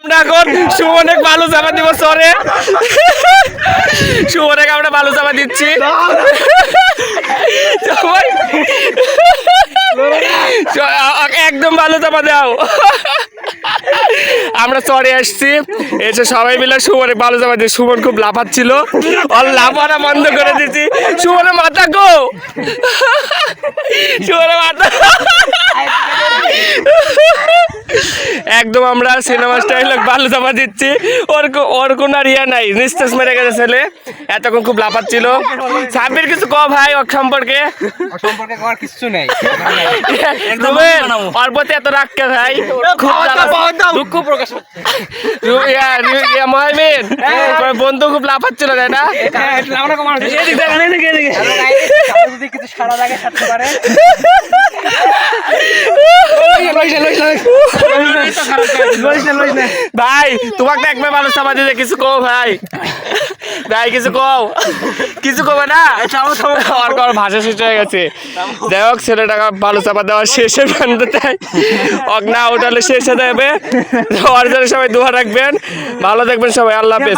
আমরা এখন সুমনে বালু চাপা দিব সরে সুমনে আমরা বালু চাপা দিচ্ছি সবাই একদম বালু চাপা দাও আমরা চরে আসছি এসে সবাই মিলে সুমনে বালু চাপা দিয়ে সুমন খুব লাফাচ্ছিল আর লাফাটা বন্ধ করে দিচ্ছি সুমনের মাথা গো সুমনের মাথা একদম আমরা সিনেমা স্টাইলে বালু চাপা দিচ্ছি ওর কোনো আর ইয়া নাই নিস্তেজ মেরে গেছে ছেলে এতক্ষণ খুব লাফাচ্ছিল সাব্বির কিছু কও ভাই ওর সম্পর্কে কিছু নেই ওর প্রতি এত রাখকে ভাই খুব দুঃখ প্রকাশ মহিমিন বন্ধু খুব লাফাচ্ছিল তাই না কিছু সারা জায়গায় থাকতে পারে ভাই তোমাকে একবার ভালো চাপা দিতে কিছু কও ভাই ভাই কিছু কও কিছু কবে না আর ভাষা শেষ হয়ে গেছে যাই হোক ছেলেটাকে ভালো চাপা দেওয়ার শেষে প্রান্তটাই না ওঠালে শেষে দেবে ওর জন্য সবাই দোয়া রাখবেন ভালো দেখবেন সবাই আল্লাহ হাফেজ।